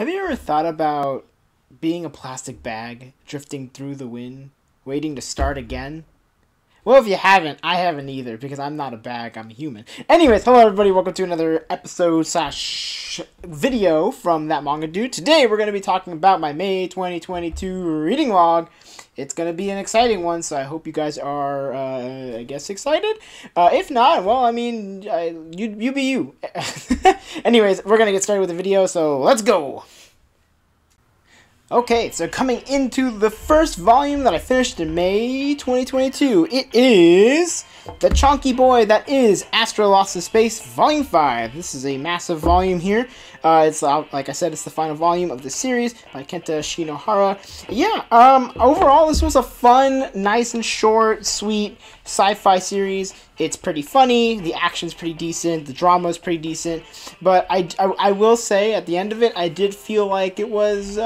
Have you ever thought about being a plastic bag drifting through the wind, waiting to start again? Well, if you haven't, I haven't either, because I'm not a bag, I'm a human. Anyways, hello everybody, welcome to another episode / video from That Manga Dude. Today we're going to be talking about my May 2022 reading log. It's going to be an exciting one, so I hope you guys are, I guess, excited. If not, well, I mean, you be you. Anyways, we're going to get started with the video, so let's go! Okay, so coming into the first volume that I finished in May 2022, it is the chonky boy that is Astro Lost in Space Volume 5. This is a massive volume here. It's like I said, it's the final volume of the series by Kenta Shinohara. Yeah, overall, this was a fun, nice and short, sweet sci-fi series. It's pretty funny, the action's pretty decent, the drama's pretty decent, but I will say, at the end of it, I did feel like it was,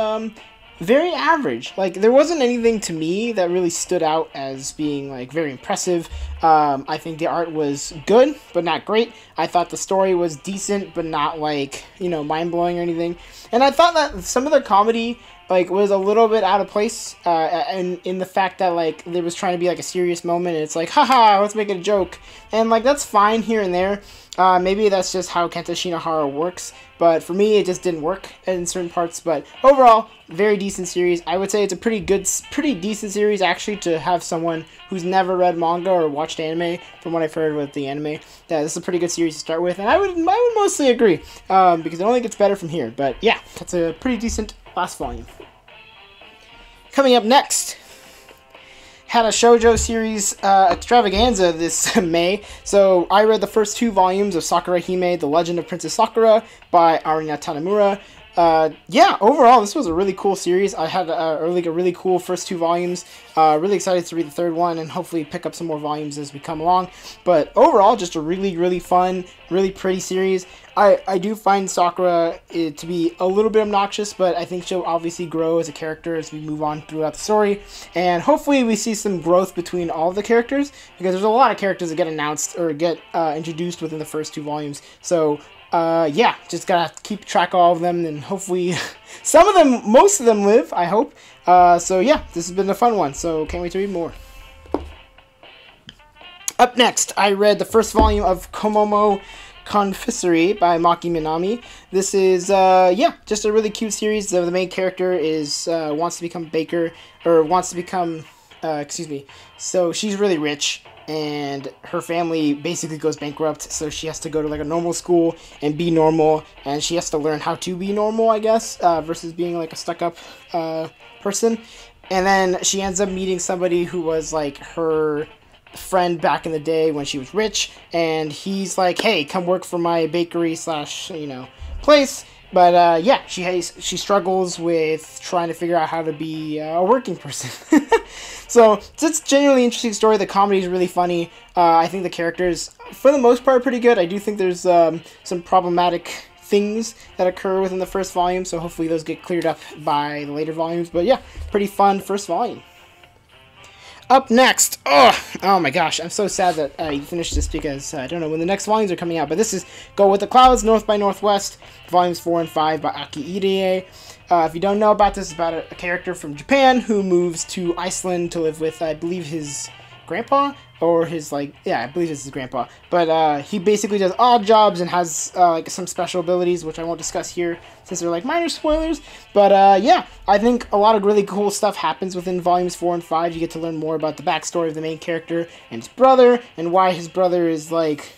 very average. Like, there wasn't anything to me that really stood out as being, like, very impressive. I think the art was good, but not great. I thought the story was decent, but not, like, you know, mind-blowing or anything. And I thought that some of the comedy, like, was a little bit out of place, and in the fact that, like, there was trying to be, like, a serious moment, and it's like, haha, let's make it a joke. And, like, that's fine here and there. Maybe that's just how Kenta Shinohara works, but for me, it just didn't work in certain parts. But overall, very decent series. I would say it's a pretty decent series, actually, to have someone who's never read manga or watched anime, from what I've heard with the anime. Yeah, this is a pretty good series to start with, and I would mostly agree, because it only gets better from here. But yeah, that's a pretty decent last volume. Coming up next, had a shoujo series extravaganza this May. So I read the first 2 volumes of Sakura Hime, The Legend of Princess Sakura by Arina Tanemura. Yeah, overall, this was a really cool series. I had a really cool first 2 volumes. Really excited to read the 3rd one and hopefully pick up some more volumes as we come along. But overall, just a really fun, really pretty series. I do find Sakura to be a little bit obnoxious, but I think she'll obviously grow as a character as we move on throughout the story. And hopefully we see some growth between all of the characters, because there's a lot of characters that get announced or get introduced within the first 2 volumes. So yeah, just gotta keep track of all of them, and hopefully most of them live, I hope. So yeah, this has been a fun one, so can't wait to read more. Up next, I read the first volume of Komomo Confessory by Maki Minami. This is, yeah, just a really cute series. The main character is, wants to become a baker, or wants to become, so she's really rich, and her family basically goes bankrupt, so she has to go to, like, a normal school and be normal, and she has to learn how to be normal, I guess, versus being, like, a stuck-up, person. And then she ends up meeting somebody who was, like, her friend back in the day when she was rich, and he's like, hey, come work for my bakery / place. But yeah, she struggles with trying to figure out how to be a working person. So it's a genuinely interesting story. The comedy is really funny. I think the characters, for the most part, are pretty good. I do think there's some problematic things that occur within the first volume, so hopefully those get cleared up by the later volumes. But yeah, pretty fun first volume. Up next, oh my gosh, I'm so sad that you finished this, because I don't know when the next volumes are coming out, but this is Go With the Clouds, North by Northwest, volumes 4 and 5 by Irie. If you don't know about this, it's about a character from Japan who moves to Iceland to live with, I believe, his grandpa, or his, like, yeah, I believe it's his grandpa, but he basically does odd jobs and has like some special abilities, which I won't discuss here since they're like minor spoilers. But yeah, I think a lot of really cool stuff happens within volumes 4 and 5. You get to learn more about the backstory of the main character and his brother, and why his brother is, like,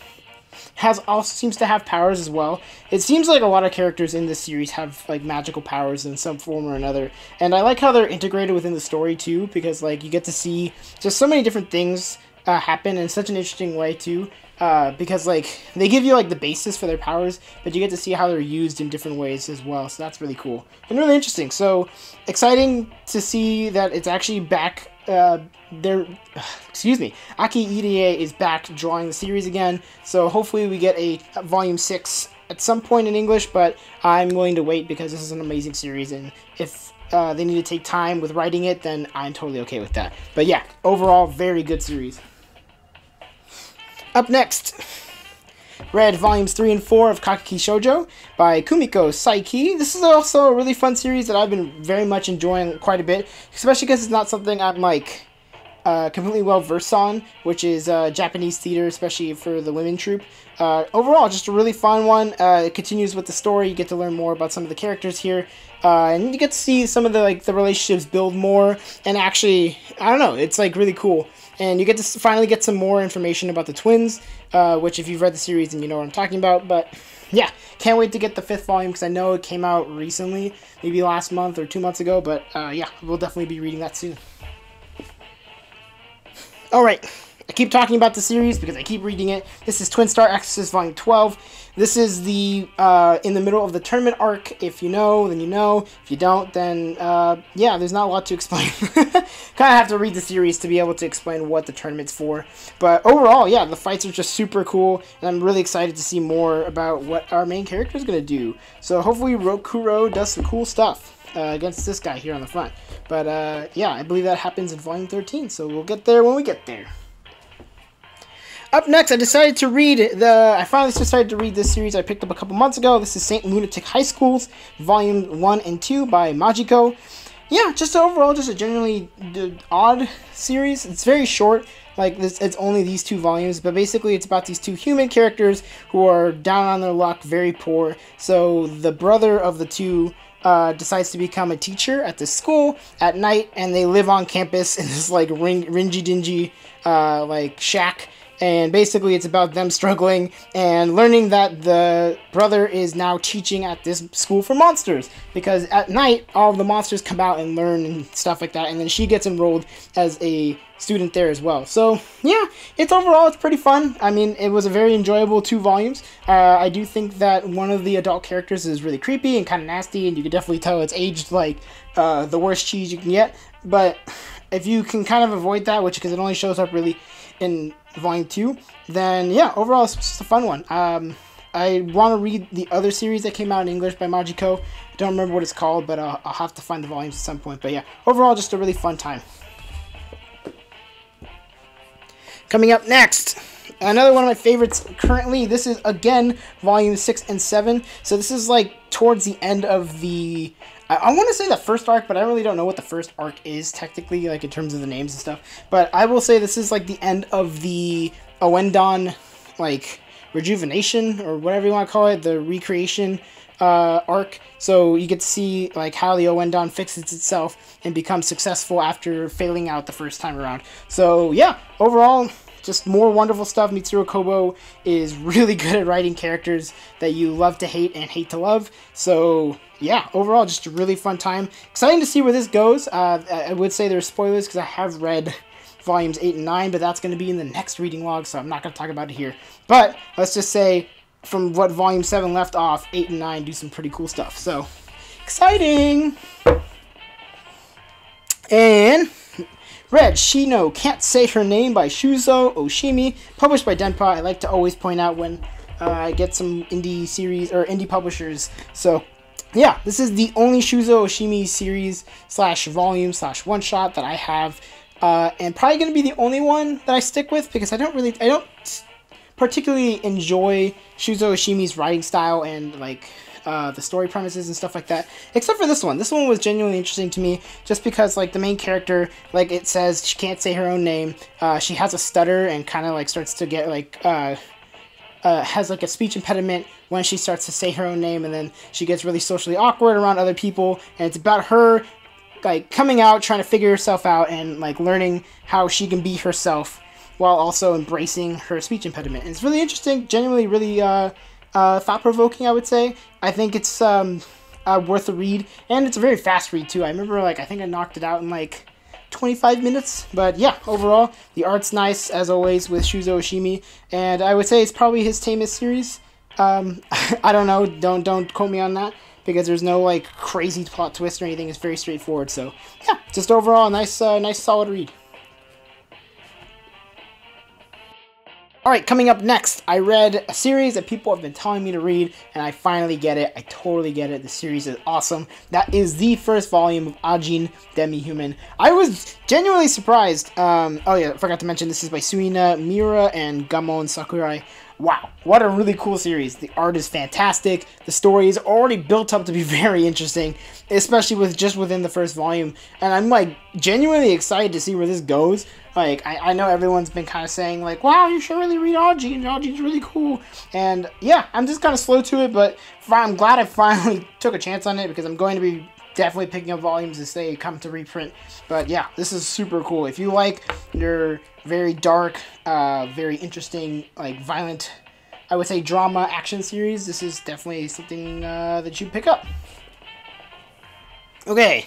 also seems to have powers as well. It seems like a lot of characters in this series have, like, magical powers in some form or another, and I like how they're integrated within the story too, because, like, you get to see just so many different things happen in such an interesting way too, because, like, they give you, like, the basis for their powers, but you get to see how they're used in different ways as well, so that's really cool and really interesting. So exciting to see that it's actually back. Aki Irie is back drawing the series again, so hopefully we get a volume 6 at some point in English, but I'm willing to wait because this is an amazing series, and if they need to take time with writing it, then I'm totally okay with that. But yeah, overall, very good series. Up next, read volumes 3 and 4 of Kakakishojo by Kumiko Saiki. This is also a really fun series that I've been very much enjoying quite a bit, especially because it's not something I'm like completely well versed on, which is Japanese theater, especially for the women troupe. Overall, just a really fun one. It continues with the story. You get to learn more about some of the characters here, and you get to see some of the relationships build more. And actually, I don't know, it's like really cool. And you get to finally get some more information about the twins, which if you've read the series, then you know what I'm talking about. But yeah, can't wait to get the 5th volume because I know it came out recently, maybe last month or 2 months ago. But yeah, we'll definitely be reading that soon. Alright, I keep talking about the series because I keep reading it. This is Twin Star Exorcist Volume 12. This is the, in the middle of the tournament arc. If you know, then you know. If you don't, then, yeah, there's not a lot to explain. Kind of have to read the series to be able to explain what the tournament's for. But overall, yeah, the fights are just super cool, and I'm really excited to see more about what our main character is going to do. So hopefully Rokuro does some cool stuff against this guy here on the front. But yeah, I believe that happens in volume 13, so we'll get there when we get there. Up next, I decided to read I finally decided to read this series I picked up a couple months ago. This is St. Lunatic High Schools, volume 1 and 2 by Majiko. Yeah, just overall, just a generally odd series. It's very short. Like, it's only these 2 volumes, but basically it's about these 2 human characters who are down on their luck, very poor. So the brother of the 2 decides to become a teacher at this school at night, and they live on campus in this like ringy-dingy like shack. And basically it's about them struggling and learning that the brother is now teaching at this school for monsters, because at night all of the monsters come out and learn and stuff like that, and then she gets enrolled as a student there as well. So yeah, it's pretty fun. I mean, it was a very enjoyable 2 volumes. I do think that one of the adult characters is really creepy and kind of nasty, and you can definitely tell it's aged like the worst cheese you can get. But if you can kind of avoid that, because it only shows up really in volume 2, then yeah, overall it's just a fun one. I want to read the other series that came out in English by Majiko. I don't remember what it's called, but I'll have to find the volumes at some point. But yeah, overall just a really fun time. Coming up next, another one of my favorites currently. This is, again, volume 6 and 7. So this is, like, towards the end of the... I want to say the first arc, but I really don't know what the first arc is, technically, like, in terms of the names and stuff. But I will say this is, like, the end of the Oendon, like, rejuvenation, or whatever you want to call it, the recreation arc. So you get to see like how the Oendon fixes itself and becomes successful after failing out the first time around. So yeah, overall just more wonderful stuff. Mitsuru Kobo is really good at writing characters that you love to hate and hate to love. So yeah, overall just a really fun time. Exciting to see where this goes. I would say there's spoilers because I have read volumes 8 and 9, but that's going to be in the next reading log, so I'm not going to talk about it here. But let's just say from what volume 7 left off, 8 and 9 do some pretty cool stuff. So exciting! And read Shino Can't Say Her Name by Shuzo Oshimi, published by Denpa. I like to always point out when I get some indie series or indie publishers. So yeah, this is the only Shuzo Oshimi series slash volume slash one shot that I have, and probably going to be the only one that I stick with because I don't particularly enjoy Shuzo Oshimi's writing style and like the story premises and stuff like that, except for this one. This one was genuinely interesting to me just because like the main character, like it says she can't say her own name. She has a stutter and kind of like starts to get like has like a speech impediment when she starts to say her own name, and then she gets really socially awkward around other people, and it's about her like coming out, trying to figure herself out, and like learning how she can be herself while also embracing her speech impediment. And it's really interesting, genuinely really thought-provoking, I would say. I think it's worth a read, and it's a very fast read too. I remember like I think I knocked it out in like 25 minutes, but yeah, overall the art's nice as always with Shuzo Oshimi, and I would say it's probably his tamest series. I don't know, don't quote me on that because there's no like crazy plot twist or anything. It's very straightforward. So yeah, just overall a nice solid read. Alright, coming up next, I read a series that people have been telling me to read, and I finally get it. I totally get it. The series is awesome. That is the first volume of Ajin, Demi Human. I was genuinely surprised. Oh yeah, I forgot to mention this is by Suina Miura and Gamon Sakurai. wow, what a really cool series. The art is fantastic. The story is already built up to be very interesting, especially with just within the first volume. And I'm like genuinely excited to see where this goes. Like, I know everyone's been kind of saying like, wow, you should really read Ajin. Ajin's really cool. And yeah, I'm just kind of slow to it, but I'm glad I finally took a chance on it, because I'm going to be definitely picking up volumes as they come to reprint. But yeah, this is super cool. If you like your very dark, very interesting, like violent, I would say drama action series, this is definitely something that you pick up. Okay,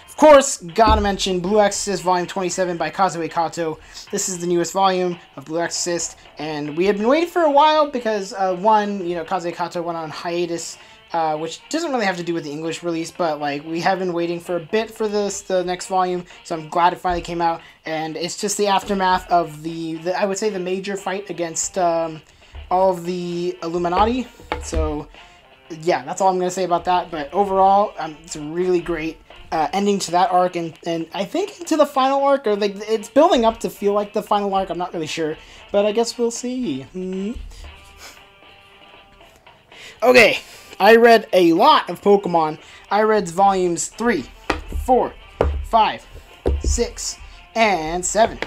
of course, gotta mention Blue Exorcist Volume 27 by Kazue Kato. This is the newest volume of Blue Exorcist, and we had been waiting for a while because one, you know, Kazue Kato went on hiatus, which doesn't really have to do with the English release, but like we have been waiting for a bit for the next volume, so I'm glad it finally came out. And it's just the aftermath of the I would say the major fight against all of the Illuminati. So yeah, that's all I'm gonna say about that. But overall, it's a really great ending to that arc, and I think into the final arc, or like it's building up to feel like the final arc. I'm not really sure, but I guess we'll see. Okay. I read a lot of Pokemon. I read volumes 3, 4, 5, 6, and 7.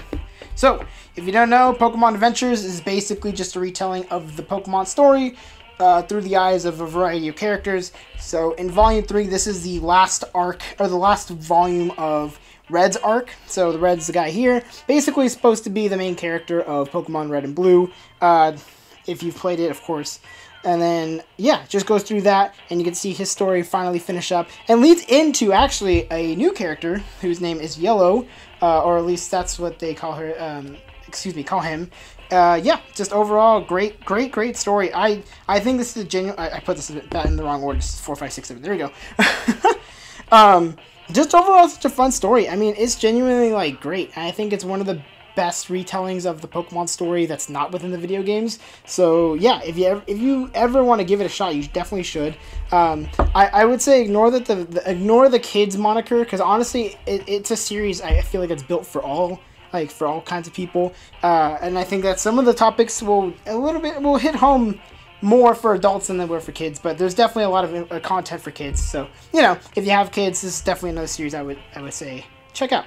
So, if you don't know, Pokemon Adventures is basically just a retelling of the Pokemon story through the eyes of a variety of characters. So, in volume 3, this is the last arc, or the last volume of Red's arc. So, the Red's the guy here. Basically supposed to be the main character of Pokemon Red and Blue. If you've played it, of course. And then, yeah, just goes through that, and you can see his story finally finish up, and leads into, actually, a new character, whose name is Yellow, or at least that's what they call her, call him. Yeah, just overall, great story. I think this is a genuine, I put this in the wrong order, this is 4, 5, 6, 7, there we go. Just overall, such a fun story. I mean, it's genuinely, like, great. I think it's one of the best retellings of the Pokemon story that's not within the video games. So yeah, if you ever want to give it a shot, you definitely should. I would say ignore the kids moniker, because honestly it's a series I feel like it's built for all kinds of people, and I think that some of the topics will hit home more for adults than they were for kids, but there's definitely a lot of content for kids. So, you know, if you have kids, this is definitely another series I would say check out.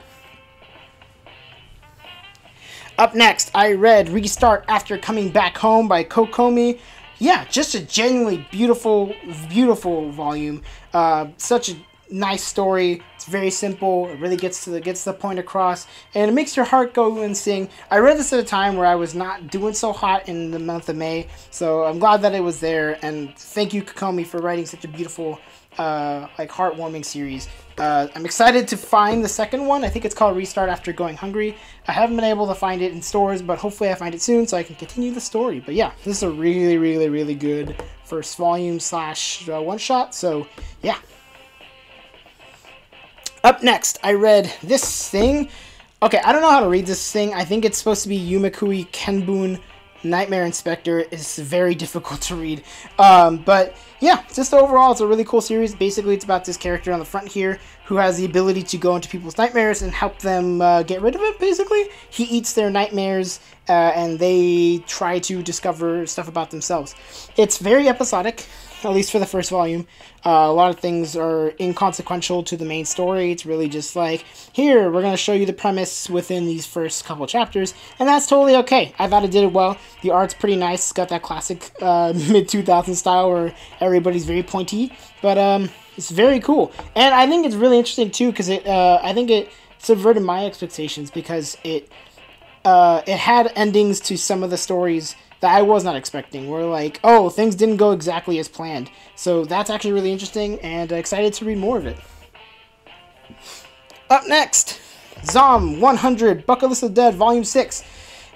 Up next, I read Restart After Coming Back Home by Kokomi. Yeah, just a genuinely beautiful volume. Such a nice story. It's very simple. It really gets the point across, and it makes your heart go and sing. I read this at a time where I was not doing so hot in the month of May, so I'm glad that it was there. And thank you, Kokomi, for writing such a beautiful, heartwarming series. I'm excited to find the second one. I think it's called Restart After Going Hungry. I haven't been able to find it in stores, but hopefully I find it soon so I can continue the story. But yeah, this is a really good first volume / one-shot, so yeah. Up next, I read this thing. Okay, I don't know how to read this thing. I think it's supposed to be Yumakui Kenbun Nightmare Inspector. Is very difficult to read, but yeah, just overall it's a really cool series. Basically, it's about this character on the front here who has the ability to go into people's nightmares and help them get rid of it. Basically, he eats their nightmares, and they try to discover stuff about themselves. It's very episodic, at least for the first volume. A lot of things are inconsequential to the main story. It's really just like, here, we're going to show you the premise within these first couple chapters, and that's totally okay. I thought it did it well. The art's pretty nice. It's got that classic mid-2000s style where everybody's very pointy, but it's very cool. And I think it's really interesting, too, because I think it subverted my expectations, because it had endings to some of the stories that I was not expecting. Where like, oh, things didn't go exactly as planned. So that's actually really interesting, and excited to read more of it. Up next, Zom 100 Bucket List of Dead Volume 6.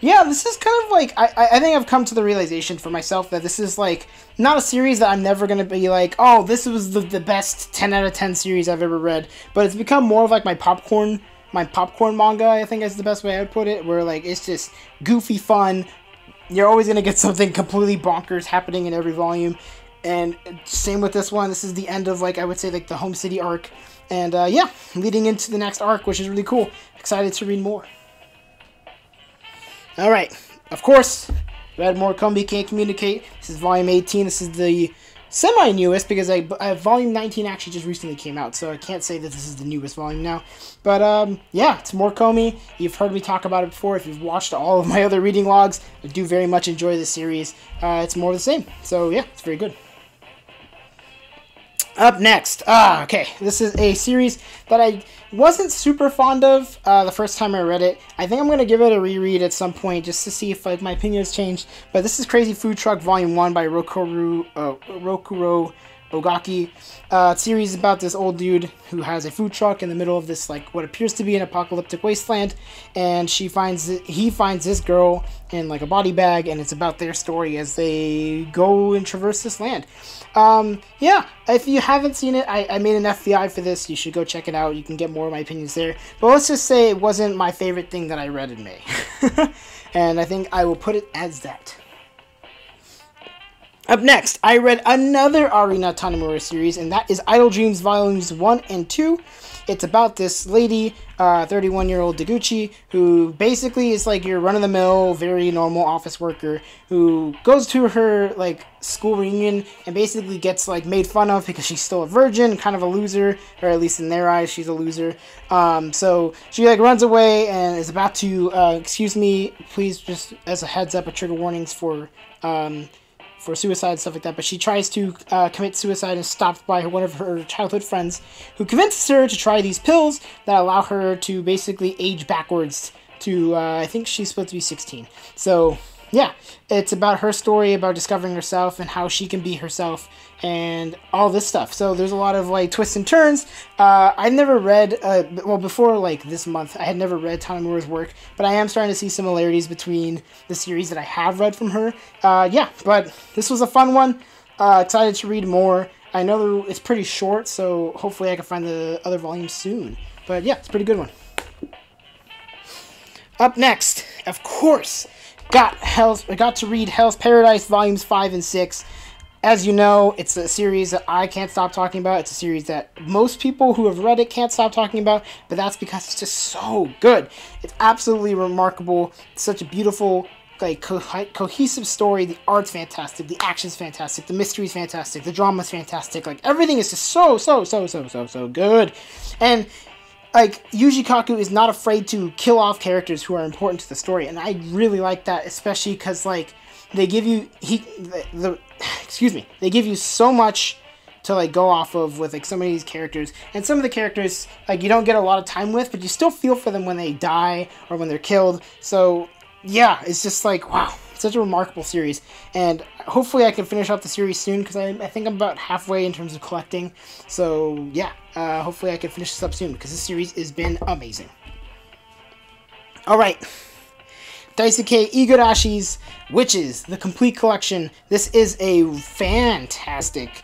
Yeah, this is kind of like, I think I've come to the realization for myself that this is like not a series that I'm never going to be like, oh, this was the best 10 out of 10 series I've ever read. But it's become more of like my popcorn manga, I think is the best way I would put it, where like it's just goofy fun. You're always going to get something completely bonkers happening in every volume. And same with this one. This is the end of, like, I would say, like, the Home City arc. And, yeah, leading into the next arc, which is really cool. Excited to read more. Alright. Of course, read more Kombi Can't Communicate. This is volume 18. This is the semi-newest because volume 19 actually just recently came out, so I can't say that this is the newest volume now. But yeah, it's more Komi. You've heard me talk about it before. If you've watched all of my other reading logs, I do very much enjoy this series. It's more of the same. So yeah, it's very good. Up next, okay, this is a series that I wasn't super fond of the first time I read it. I think I'm going to give it a reread at some point just to see if like my opinion has changed. But this is Crazy Food Truck Volume 1 by Rokuro Ogaki. Series about this old dude who has a food truck in the middle of this like what appears to be an apocalyptic wasteland, and he finds this girl in like a body bag, and it's about their story as they go and traverse this land. Yeah, if you haven't seen it, I made an FBI for this. You should go check it out. You can get more of my opinions there. But let's just say it wasn't my favorite thing that I read in May. And I think I will put it as that. Up next, I read another Arina Tanemura series, and that is Idle Dreams Volumes 1 and 2. It's about this lady, 31-year-old Deguchi, who basically is like your run-of-the-mill, very normal office worker who goes to her like school reunion and basically gets like made fun of because she's still a virgin, kind of a loser, or at least in their eyes, she's a loser. So she like runs away and is about to, excuse me, please, just as a heads up, a trigger warnings for suicide and stuff like that, but she tries to commit suicide and is stopped by one of her childhood friends who convinces her to try these pills that allow her to basically age backwards to, I think she's supposed to be 16. So, yeah, it's about her story, about discovering herself and how she can be herself and all this stuff. So there's a lot of like twists and turns. I've never read, well, before like this month, I had never read Tanemura's work, but I am starting to see similarities between the series that I have read from her. Yeah, but this was a fun one. Excited to read more. I know it's pretty short, so hopefully I can find the other volumes soon. But yeah, it's a pretty good one. Up next, of course, I got to read Hell's Paradise Volumes 5 and 6. As you know, it's a series that I can't stop talking about. It's a series that most people who have read it can't stop talking about, but that's because it's just so good. It's absolutely remarkable. It's such a beautiful, like, cohesive story. The art's fantastic. The action's fantastic. The mystery's fantastic. The drama's fantastic. Like, everything is just so good. And like, Yuji Kaku is not afraid to kill off characters who are important to the story, and I really like that, especially because, like, they give you, they give you so much to, like, go off of with, like, some of these characters, and some of the characters, like, you don't get a lot of time with, but you still feel for them when they die, or when they're killed, so, yeah, it's just, like, wow, such a remarkable series, and hopefully I can finish up the series soon, because I think I'm about halfway in terms of collecting, so, yeah, hopefully I can finish this up soon, because this series has been amazing. Alright, Daisuke Igarashi's Witches, the complete collection. This is a fantastic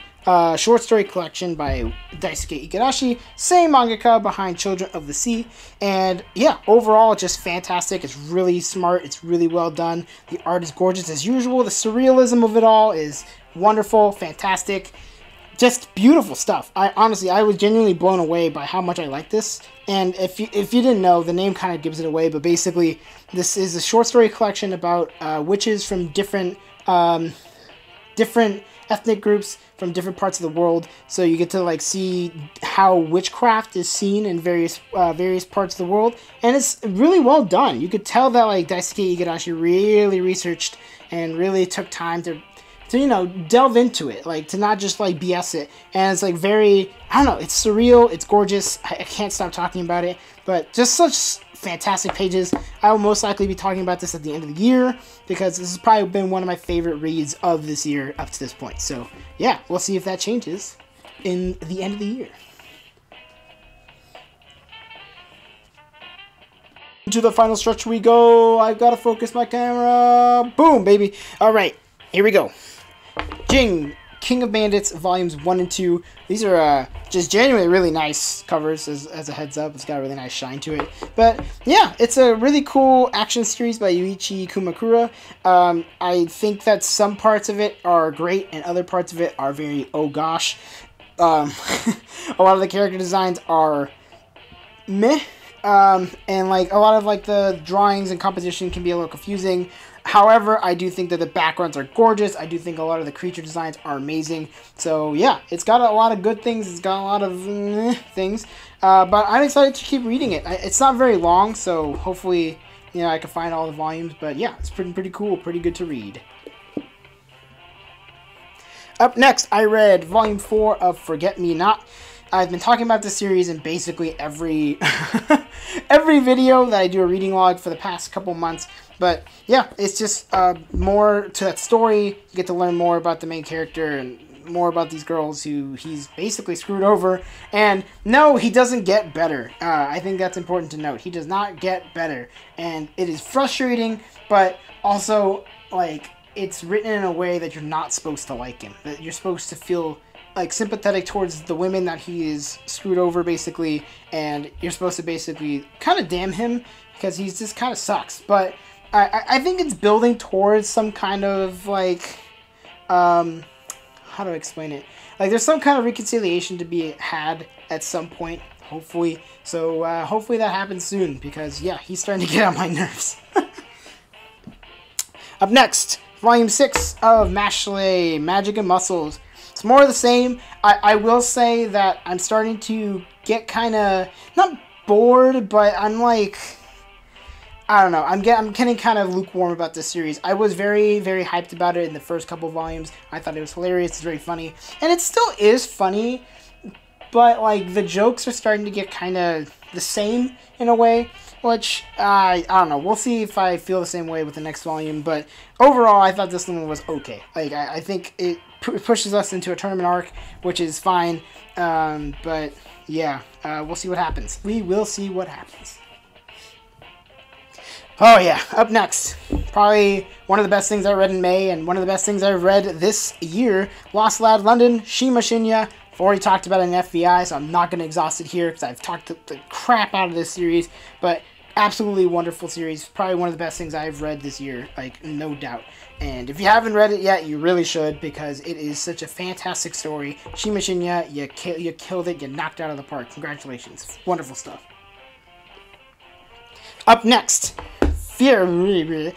short story collection by Daisuke Igarashi, same mangaka behind Children of the Sea, and yeah, overall just fantastic. It's really smart, it's really well done, the art is gorgeous as usual, the surrealism of it all is wonderful, fantastic, just beautiful stuff. I was genuinely blown away by how much I like this, and if you didn't know, the name kind of gives it away, but basically this is a short story collection about witches from different ethnic groups from different parts of the world, so you get to like see how witchcraft is seen in various parts of the world, and it's really well done. You could tell that like Daisuke Igarashi really researched and really took time to you know, delve into it, like to not just like BS it, and it's like very, I don't know, it's surreal, it's gorgeous, I can't stop talking about it, but just such fantastic pages. I will most likely be talking about this at the end of the year, because this has probably been one of my favorite reads of this year up to this point, so yeah, we'll see if that changes in the end of the year. To the final stretch we go. I've got to focus my camera. Boom, baby. Alright, here we go. Jing, King of Bandits, Volumes 1 and 2. These are just genuinely really nice covers, as a heads up. It's got a really nice shine to it. But yeah, it's a really cool action series by Yuichi Kumakura. I think that some parts of it are great, and other parts of it are very, oh gosh. A lot of the character designs are meh. And like a lot of like the drawings and composition can be a little confusing. However, I do think that the backgrounds are gorgeous. I do think a lot of the creature designs are amazing. So yeah, it's got a lot of good things. It's got a lot of things. But I'm excited to keep reading it. It's not very long, so hopefully, you know, I can find all the volumes. But yeah, it's pretty cool, pretty good to read. Up next, I read Volume 4 of Forget Me Not. I've been talking about this series in basically every every video that I do a reading log for the past couple months. But yeah, it's just more to that story. You get to learn more about the main character and more about these girls who he's basically screwed over. And no, he doesn't get better. I think that's important to note. He does not get better. And it is frustrating, but also, like, it's written in a way that you're not supposed to like him. That you're supposed to feel like sympathetic towards the women that he is screwed over, basically, and you're supposed to basically kind of damn him because he's just kind of sucks. But I think it's building towards some kind of like how do I explain it? Like there's some kind of reconciliation to be had at some point, hopefully. So hopefully that happens soon because yeah, he's starting to get on my nerves. Up next, Volume 6 of Mashle, Magic and Muscles. It's more of the same. I will say that I'm starting to get kind of, not bored, but I'm like, I don't know. I'm getting kind of lukewarm about this series. I was very, very hyped about it in the first couple volumes. I thought it was hilarious. It's very funny. And it still is funny, but like the jokes are starting to get kind of the same in a way, which I don't know. We'll see if I feel the same way with the next volume. But overall, I thought this one was okay. Like I think it pushes us into a tournament arc, which is fine. But yeah, we'll see what happens. We will see what happens. Oh yeah, up next, probably one of the best things I read in May, and one of the best things I've read this year, Lost Lad London, Shima Shinya. I've already talked about it in FBI, so I'm not going to exhaust it here, because I've talked the crap out of this series, but absolutely wonderful series, probably one of the best things I've read this year, like, no doubt. And if you haven't read it yet, you really should, because it is such a fantastic story. Shima Shinya, you killed it, you knocked it out of the park. Congratulations. Wonderful stuff. Up next, Furion,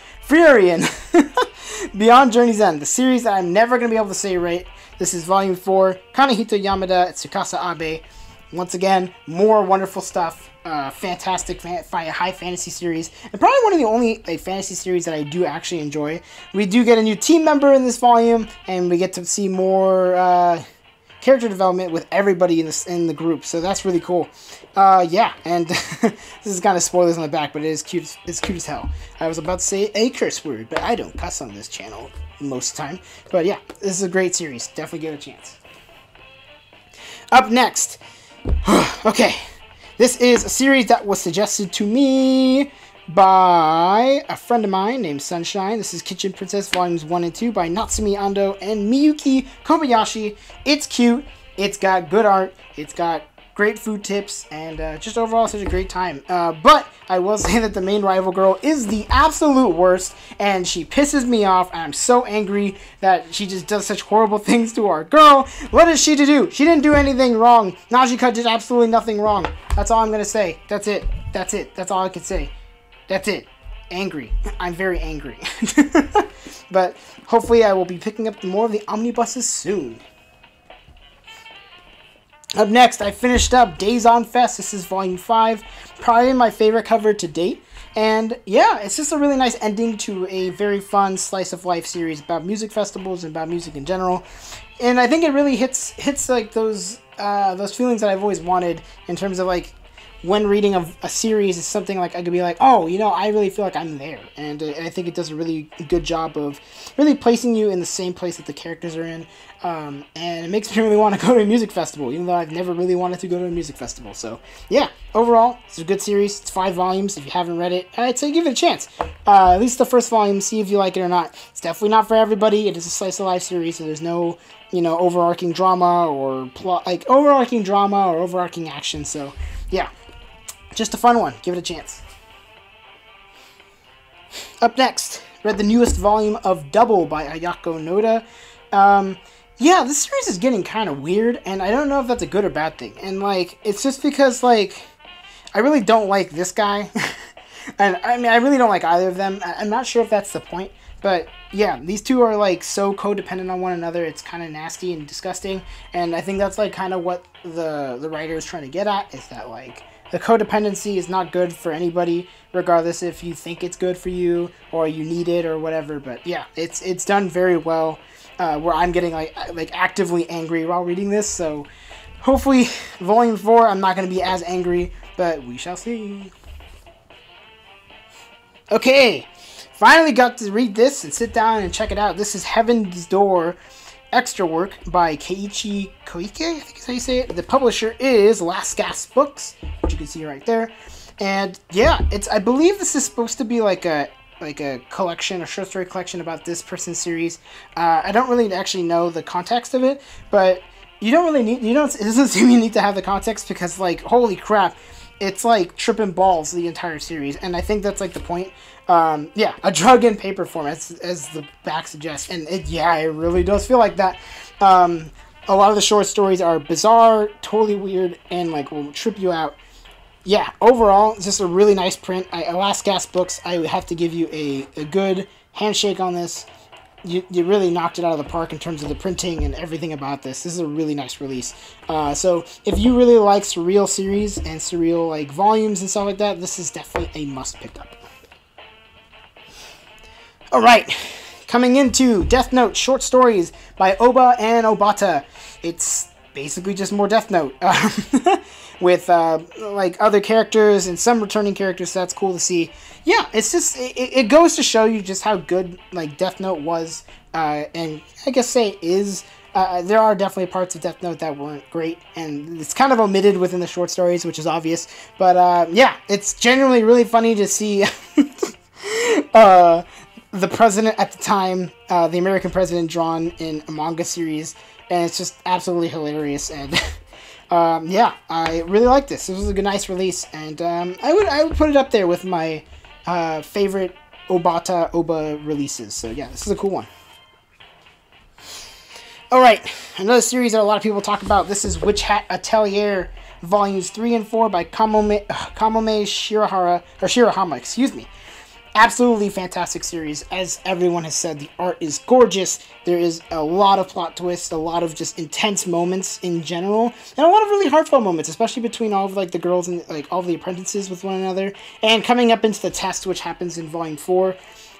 Beyond Journey's End, the series that I'm never going to be able to say right. This is Volume 4, Kanehito Yamada, Tsukasa Abe. Once again, more wonderful stuff. Fantastic high fantasy series. And probably one of the only fantasy series that I do actually enjoy. We do get a new team member in this volume, and we get to see more character development with everybody in the group. So that's really cool. Yeah, and this is kind of spoilers on the back, but it is cute. It's cute as hell. I was about to say a curse word, but I don't cuss on this channel most of the time. But yeah, this is a great series. Definitely give it a chance. Up next, okay, this is a series that was suggested to me by a friend of mine named Sunshine. This is Kitchen Princess Volumes 1 and 2 by Natsumi Ando and Miyuki Kobayashi. It's cute. It's got good art. It's got great food tips, and just overall such a great time. But I will say that the main rival girl is the absolute worst, and she pisses me off, and I'm so angry that she just does such horrible things to our girl. What is she to do? She didn't do anything wrong. Najika did absolutely nothing wrong. That's all I'm going to say. That's it. That's it. That's all I can say. That's it. Angry. I'm very angry. But hopefully I will be picking up more of the omnibuses soon. Up next, I finished up Days on Fest. This is Volume 5. Probably my favorite cover to date. And yeah, it's just a really nice ending to a very fun slice of life series about music festivals and about music in general. And I think it really hits like those feelings that I've always wanted in terms of like when reading a series is something like I could be like, oh, you know, I really feel like I'm there. And I think it does a really good job of really placing you in the same place that the characters are in. And it makes me really want to go to a music festival, even though I've never really wanted to go to a music festival. So, yeah, overall, it's a good series. It's 5 volumes. If you haven't read it, I'd say give it a chance. At least the first volume, see if you like it or not. It's definitely not for everybody. It is a slice of life series, so there's no, you know, overarching drama or plot, like overarching drama or overarching action. So, yeah. Just a fun one. Give it a chance. Up next, read the newest volume of Double by Ayako Noda. Yeah, this series is getting kind of weird, and I don't know if that's a good or bad thing. And, like, it's just because, like, I really don't like this guy. And, I mean, I really don't like either of them. I'm not sure if that's the point. But yeah, these two are like so codependent on one another. It's kind of nasty and disgusting. And I think that's like kind of what the writer is trying to get at, is that like the codependency is not good for anybody, regardless if you think it's good for you or you need it or whatever. But yeah, it's done very well. Where I'm getting like actively angry while reading this. So hopefully, Volume 4, I'm not going to be as angry, but we shall see. Okay, finally got to read this and sit down and check it out. This is Heaven's Door Extra Work by Keiichi Koike, I think is how you say it. The publisher is Last Gasp Books, which you can see right there. And yeah, I believe this is supposed to be like a collection, a short story collection about this person's series. I don't really actually know the context of it, but you don't really need, it doesn't seem you need to have the context, because like, holy crap, it's like tripping balls the entire series, and I think that's like the point. Yeah, a drug in paper form, as the back suggests, and it really does feel like that. A lot of the short stories are bizarre, totally weird, and like will trip you out. Yeah, overall, it's just a really nice print. Last Gasp Books, I have to give you a good handshake on this. You really knocked it out of the park in terms of the printing and everything about this. This is a really nice release. So if you really like surreal series and surreal like volumes and stuff like that, this is definitely a must pick up. Alright, coming into Death Note short stories by Oba and Obata. It's basically just more Death Note. With like other characters and some returning characters, so that's cool to see. Yeah, it's just it goes to show you just how good like Death Note was, and I guess is. There are definitely parts of Death Note that weren't great, and it's kind of omitted within the short stories, which is obvious. But yeah, it's genuinely really funny to see the president at the time, the American president, drawn in a manga series, and it's just absolutely hilarious. And yeah, I really like this. This was a nice release, and I would put it up there with my favorite Oba releases. So yeah, this is a cool one. Alright, another series that a lot of people talk about. This is Witch Hat Atelier Volumes 3 and 4 by Komomo Shirahama, excuse me. Absolutely fantastic series. As everyone has said, the art is gorgeous. There is a lot of plot twists, a lot of just intense moments in general, and a lot of really heartfelt moments, especially between all of like the girls and like all of the apprentices with one another. And coming up into the test, which happens in Volume 4.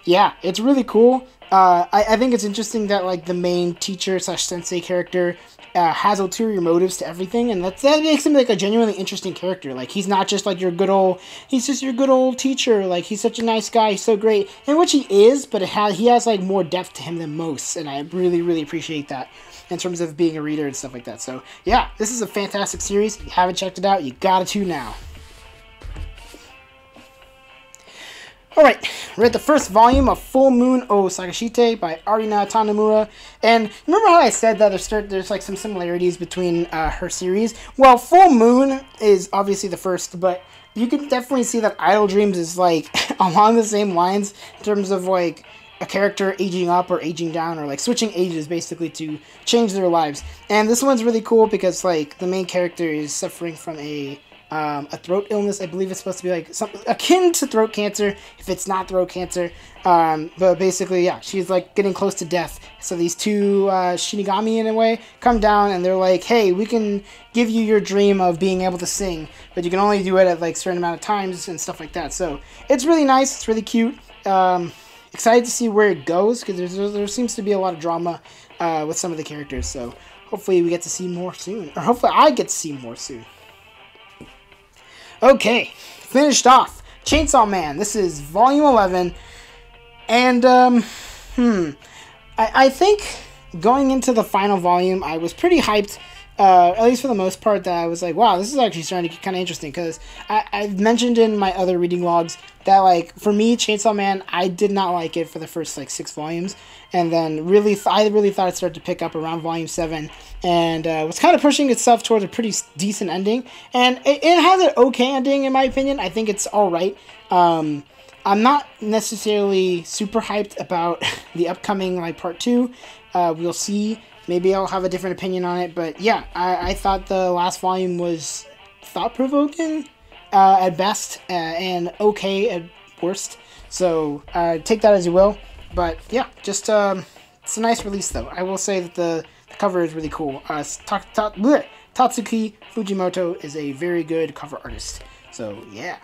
Yeah, it's really cool. I think it's interesting that like the main teacher / sensei character has ulterior motives to everything, and that makes him like a genuinely interesting character. Like, he's not just like he's just your good old teacher. Like, he's such a nice guy, he's so great, and which he is, but he has like more depth to him than most, and I really appreciate that in terms of being a reader and stuff like that. So yeah, this is a fantastic series. If you haven't checked it out, you gotta to now. Alright, we're at the first volume of Full Moon O Sagashite by Arina Tanemura. And remember how I said that there's like some similarities between her series? Well, Full Moon is obviously the first, but you can definitely see that Idle Dreams is like along the same lines in terms of like a character aging up or aging down, or like switching ages basically to change their lives. And this one's really cool because like the main character is suffering from a throat illness. I believe it's supposed to be like something akin to throat cancer, if it's not throat cancer. But basically, yeah, she's like getting close to death. So these two Shinigami, in a way, come down and they're like, hey, we can give you your dream of being able to sing, but you can only do it at like a certain amount of times and stuff like that. So it's really nice. It's really cute. Excited to see where it goes, because there seems to be a lot of drama with some of the characters. So hopefully we get to see more soon, or hopefully I get to see more soon. Okay, finished off Chainsaw Man. This is Volume 11, and I think going into the final volume, I was pretty hyped, at least for the most part, that I was like, wow, this is actually starting to get kind of interesting, because I've mentioned in my other reading logs that, like, for me, Chainsaw Man, I did not like it for the first, like, 6 volumes, and then I really thought it started to pick up around Volume 7, and was kind of pushing itself towards a pretty decent ending, and it has an okay ending, in my opinion. I think it's alright. I'm not necessarily super hyped about the upcoming, like, Part 2. We'll see. Maybe I'll have a different opinion on it, but yeah, I thought the last volume was thought-provoking at best, and okay at worst. So take that as you will. But yeah, just it's a nice release though. I will say that the cover is really cool. Tatsuki Fujimoto is a very good cover artist. So yeah.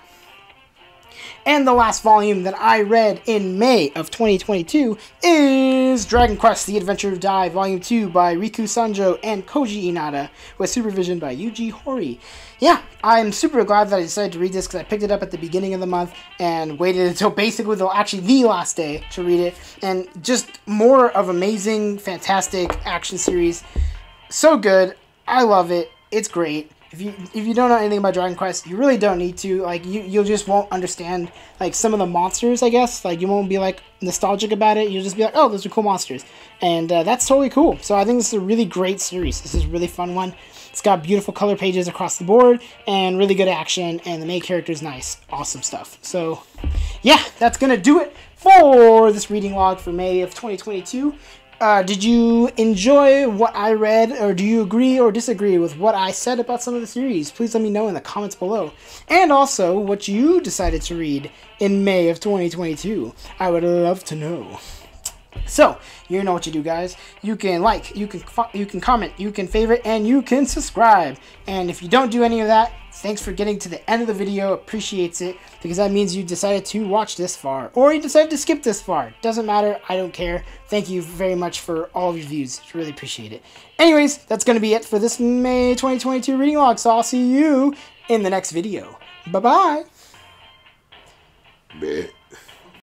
And the last volume that I read in May of 2022 is Dragon Quest: The Adventure of Dai Volume 2 by Riku Sanjo and Koji Inada, with supervision by Yuji Horii. Yeah, I'm super glad that I decided to read this because I picked it up at the beginning of the month and waited until basically the last day to read it. And just more of amazing, fantastic action series. So good. I love it. It's great. If you don't know anything about Dragon Quest, you really don't need to. Like, you just won't understand, like, some of the monsters, I guess. Like, you won't be, like, nostalgic about it. You'll just be like, oh, those are cool monsters. And that's totally cool. So I think this is a really great series. This is a really fun one. It's got beautiful color pages across the board and really good action. And the main character is nice. Awesome stuff. So, yeah, that's going to do it for this reading log for May of 2022. Did you enjoy what I read, or do you agree or disagree with what I said about some of the series? Please let me know in the comments below. And also, what you decided to read in May of 2022. I would love to know. So, you know what you do, guys. You can like, you can comment, you can favorite, and you can subscribe. And if you don't do any of that, thanks for getting to the end of the video. Appreciates it, because that means you decided to watch this far, or you decided to skip this far. Doesn't matter. I don't care. Thank you very much for all of your views. Really appreciate it. Anyways, that's going to be it for this May 2022 reading log. So I'll see you in the next video. Bye-bye.